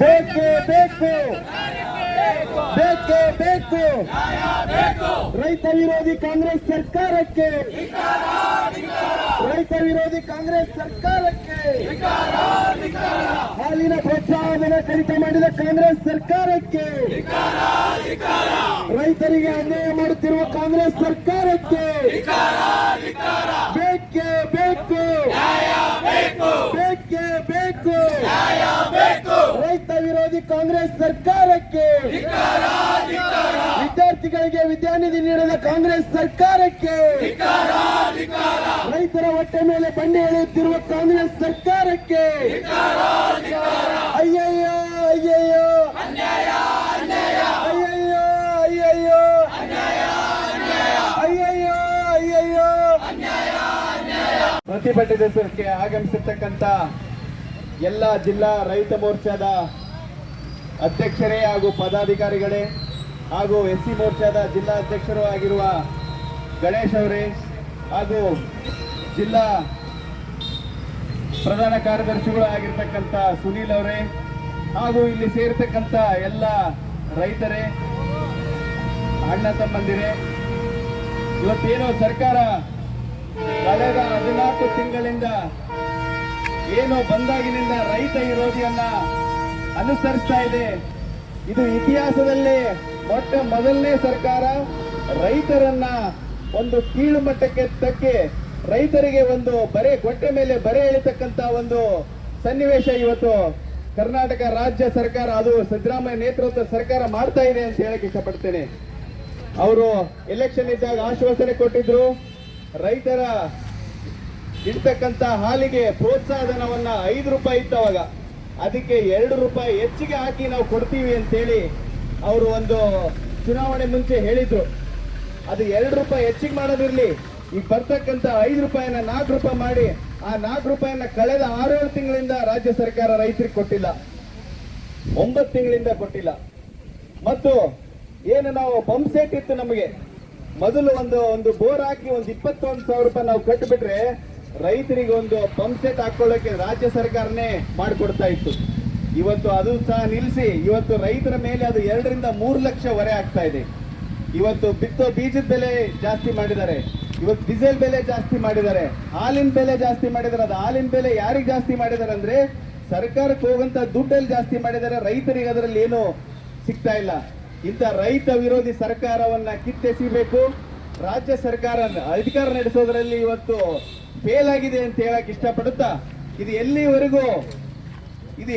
ಬೇಕೇ ಬೇಕು, ಬೇಕೇ ಬೇಕು ರೈತ ವಿರೋಧಿ ಕಾಂಗ್ರೆಸ್ ಸರ್ಕಾರಕ್ಕೆ, ರೈತ ವಿರೋಧಿ ಕಾಂಗ್ರೆಸ್ ಸರ್ಕಾರಕ್ಕೆ, ಹಾಲಿನ ಪ್ರೋತ್ಸಾಹನ ಕಡಿತ ಮಾಡಿದ ಕಾಂಗ್ರೆಸ್ ಸರ್ಕಾರಕ್ಕೆ, ರೈತರಿಗೆ ಅನ್ಯಾಯ ಮಾಡುತ್ತಿರುವ ಕಾಂಗ್ರೆಸ್ ಸರ್ಕಾರಕ್ಕೆ ಬೇಕೇ ಬೇಕು, ಬೇಕೇ ಬೇಕು ರೈತ ವಿರೋಧಿ ಕಾಂಗ್ರೆಸ್ ಸರ್ಕಾರಕ್ಕೆ, ವಿದ್ಯಾರ್ಥಿಗಳಿಗೆ ವಿದ್ಯಾನಿಧಿ ನೀಡದ ಕಾಂಗ್ರೆಸ್ ಸರ್ಕಾರಕ್ಕೆ, ರೈತರ ಹೊಟ್ಟೆ ಮೇಲೆ ಬಂಡಿ ಎಳೆಯುತ್ತಿರುವ ಕಾಂಗ್ರೆಸ್ ಸರ್ಕಾರಕ್ಕೆ ಅಯ್ಯಯ್ಯೋ ಅಯ್ಯಯ್ಯೋ ಅಯ್ಯಯ್ಯೋ ಅಯ್ಯಯ್ಯೋ ಅಯ್ಯಯ್ಯೋ ಅಯ್ಯಯ್ಯೋ ಪ್ರತಿಭಟನೆಗೆ ಆಗಮಿಸಿರ್ತಕ್ಕಂಥ ಎಲ್ಲ ಜಿಲ್ಲಾ ರೈತ ಮೋರ್ಚಾದ ಅಧ್ಯಕ್ಷರೇ ಹಾಗೂ ಪದಾಧಿಕಾರಿಗಳೇ ಹಾಗೂ ಎಸ್ಸಿ ಮೋರ್ಚಾದ ಜಿಲ್ಲಾ ಅಧ್ಯಕ್ಷರು ಆಗಿರುವ ಗಣೇಶ್ ಅವರೇ ಹಾಗೂ ಜಿಲ್ಲಾ ಪ್ರಧಾನ ಕಾರ್ಯದರ್ಶಿಗಳು ಆಗಿರ್ತಕ್ಕಂಥ ಸುನೀಲ್ ಅವರೇ ಹಾಗೂ ಇಲ್ಲಿ ಸೇರ್ತಕ್ಕಂಥ ಎಲ್ಲ ರೈತರೇ, ಅಣ್ಣ ತಮ್ಮಂದಿರೇ, ಇವತ್ತೇನೋ ಸರ್ಕಾರ ಕಳೆದ 14 ತಿಂಗಳಿಂದ ಏನೋ ಬಂದಾಗಿನಿಂದ ರೈತ ವಿರೋಧಿಯನ್ನ ಅನುಸರಿಸ್ತಾ ಇದೆ. ಇದು ಇತಿಹಾಸದಲ್ಲೇ ಮೊದಲನೇ ಸರ್ಕಾರ ರೈತರನ್ನ ಒಂದು ಕೀಳು ಮಟ್ಟಕ್ಕೆ ತಕ್ಕೆ ರೈತರಿಗೆ ಒಂದು ಹೊಟ್ಟೆ ಮೇಲೆ ಬರೆ ಎಳಿತಕ್ಕಂತ ಒಂದು ಸನ್ನಿವೇಶ ಇವತ್ತು ಕರ್ನಾಟಕ ರಾಜ್ಯ ಸರ್ಕಾರ, ಅದು ಸಿದ್ದರಾಮಯ್ಯ ನೇತೃತ್ವದ ಸರ್ಕಾರ ಮಾಡ್ತಾ ಇದೆ ಅಂತ ಹೇಳಕ್ ಇಷ್ಟಪಡ್ತೇನೆ. ಅವರು ಎಲೆಕ್ಷನ್ ಇದ್ದಾಗ ಆಶ್ವಾಸನೆ ಕೊಟ್ಟಿದ್ರು, ರೈತರ ಇಡ್ತಕ್ಕಂತ ಹಾಲಿಗೆ ಪ್ರೋತ್ಸಾಹ ಧನವನ್ನ 5 ರೂಪಾಯಿ ಇತ್ತವಾಗ, ಅದಕ್ಕೆ 2 ರೂಪಾಯಿ ಹೆಚ್ಚಿಗೆ ಹಾಕಿ ನಾವು ಕೊಡ್ತೀವಿ ಅಂತೇಳಿ ಅವರು ಒಂದು ಚುನಾವಣೆ ಮುಂಚೆ ಹೇಳಿದ್ರು. ಅದು 2 ರೂಪಾಯಿ ಹೆಚ್ಚಿಗೆ ಮಾಡೋದಿರ್ಲಿ, ಈಗ ಬರ್ತಕ್ಕಂಥ 5 ರೂಪಾಯಿನ 4 ರೂಪಾಯಿ ಮಾಡಿ, ಆ 4 ರೂಪಾಯಿನ ಕಳೆದ 6-7 ತಿಂಗಳಿಂದ ರಾಜ್ಯ ಸರ್ಕಾರ ರೈತರಿಗೆ ಕೊಟ್ಟಿಲ್ಲ, 9 ತಿಂಗಳಿಂದ ಕೊಟ್ಟಿಲ್ಲ. ಮತ್ತು ಏನು ನಾವು ಪಂಪ್ ಸೆಟ್ ಇತ್ತು, ನಮಗೆ ಮೊದಲು ಒಂದು ಬೋರ್ ಹಾಕಿ ಒಂದು 21,000 ರೂಪಾಯಿ ನಾವು ಕಟ್ಟಿಬಿಟ್ರೆ ರೈತರಿಗೆ ಒಂದು ಪಂಪ್ ಸೆಟ್ ಹಾಕೊಳ್ಳೋಕೆ ರಾಜ್ಯ ಸರ್ಕಾರನೇ ಮಾಡಿಕೊಡ್ತಾ ಇತ್ತು. ಇವತ್ತು ಅದು ಸಹ ನಿಲ್ಲಿಸಿ ಇವತ್ತು ರೈತರ ಮೇಲೆ ಅದು 2 ರಿಂದ 3 ಲಕ್ಷ ಹೊರೆ ಆಗ್ತಾ ಇದೆ. ಇವತ್ತು ಬಿತ್ತೋ ಬೀಜದ ಬೆಲೆ ಜಾಸ್ತಿ ಮಾಡಿದ್ದಾರೆ, ಇವತ್ತು ಡೀಸೆಲ್ ಬೆಲೆ ಜಾಸ್ತಿ ಮಾಡಿದ್ದಾರೆ, ಹಾಲಿನ ಬೆಲೆ ಜಾಸ್ತಿ ಮಾಡಿದ್ದಾರೆ. ಅದು ಹಾಲಿನ ಬೆಲೆ ಯಾರಿಗೆ ಜಾಸ್ತಿ ಮಾಡಿದ್ದಾರೆ ಅಂದ್ರೆ ಸರ್ಕಾರಕ್ಕೆ ಹೋಗಂತ ದುಡ್ಡಲ್ಲಿ ಜಾಸ್ತಿ ಮಾಡಿದ್ದಾರೆ, ರೈತರಿಗೆ ಅದರಲ್ಲಿ ಏನು ಸಿಗ್ತಾ ಇಲ್ಲ. ಇಂಥ ರೈತ ವಿರೋಧಿ ಸರ್ಕಾರವನ್ನ ಕಿತ್ತೆಸಿಬೇಕು. ರಾಜ್ಯ ಸರ್ಕಾರ ಅಧಿಕಾರ ನಡೆಸೋದ್ರಲ್ಲಿ ಇವತ್ತು ಫೇಲ್ ಆಗಿದೆ ಅಂತ ಹೇಳಕ್ ಇಷ್ಟಪಡುತ್ತಾ, ಇದು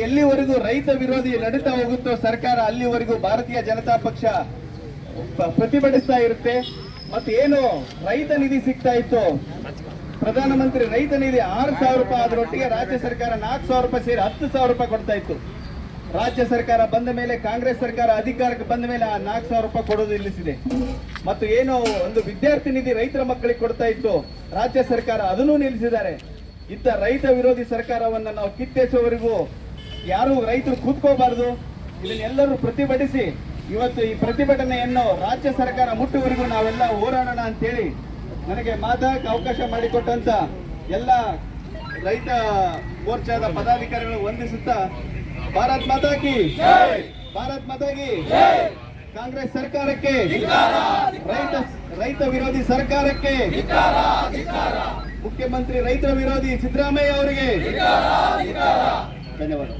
ಎಲ್ಲಿವರೆಗೂ ರೈತ ವಿರೋಧಿ ನಡೀತಾ ಹೋಗುತ್ತೋ ಸರ್ಕಾರ, ಅಲ್ಲಿವರೆಗೂ ಭಾರತೀಯ ಜನತಾ ಪಕ್ಷ ಪ್ರತಿಭಟಿಸ್ತಾ ಇರುತ್ತೆ. ಮತ್ತೆ ಏನು ರೈತ ನಿಧಿ ಸಿಗ್ತಾ ಇತ್ತು, ಪ್ರಧಾನಮಂತ್ರಿ ರೈತ ನಿಧಿ 6,000 ರೂಪಾಯಿ, ಅದರೊಟ್ಟಿಗೆ ರಾಜ್ಯ ಸರ್ಕಾರ 4,000 ರೂಪಾಯಿ ಸೇರಿ 10,000 ರೂಪಾಯಿ ಕೊಡ್ತಾ ಇತ್ತು. ರಾಜ್ಯ ಸರ್ಕಾರ ಬಂದ ಮೇಲೆ, ಕಾಂಗ್ರೆಸ್ ಸರ್ಕಾರ ಅಧಿಕಾರಕ್ಕೆ ಬಂದ ಮೇಲೆ ಆ 4,000 ರೂಪಾಯಿ ಕೊಡೋದು ನಿಲ್ಲಿಸಿದೆ. ಮತ್ತು ಏನು ಒಂದು ವಿದ್ಯಾರ್ಥಿ ನಿಧಿ ರೈತರ ಮಕ್ಕಳಿಗೆ ಕೊಡ್ತಾ ಇತ್ತು, ರಾಜ್ಯ ಸರ್ಕಾರ ಅದನ್ನು ನಿಲ್ಲಿಸಿದ್ದಾರೆ. ಇಂಥ ರೈತ ವಿರೋಧಿ ಸರ್ಕಾರವನ್ನ ನಾವು ಕಿತ್ತೆಸುವವರೆಗೂ ಯಾರು ರೈತರು ಕೂತ್ಕೋಬಾರದು. ಇದನ್ನೆಲ್ಲರೂ ಪ್ರತಿಭಟಿಸಿ ಇವತ್ತು ಈ ಪ್ರತಿಭಟನೆಯನ್ನು ರಾಜ್ಯ ಸರ್ಕಾರ ಮುಟ್ಟುವರೆಗೂ ನಾವೆಲ್ಲ ಹೋರಾಡೋಣ ಅಂತೇಳಿ ನನಗೆ ಮಾತಾಡಕ್ಕೆ ಅವಕಾಶ ಮಾಡಿಕೊಟ್ಟಂತ ಎಲ್ಲ ರೈತ ಮೋರ್ಚಾದ ಪದಾಧಿಕಾರಿಗಳು ವಂದಿಸುತ್ತಾ, ಭಾರತ್ ಮಾತಾ ಕಿ ಜೈ, ಭಾರತ್ ಮಾತಾ ಕಿ ಜೈ, ಕಾಂಗ್ರೆಸ್ ಸರ್ಕಾರಕ್ಕೆ, ರೈತ ವಿರೋಧಿ ಸರ್ಕಾರಕ್ಕೆ, ಮುಖ್ಯಮಂತ್ರಿ ರೈತ ವಿರೋಧಿ ಸಿದ್ದರಾಮಯ್ಯ ಅವರಿಗೆ ಧನ್ಯವಾದ.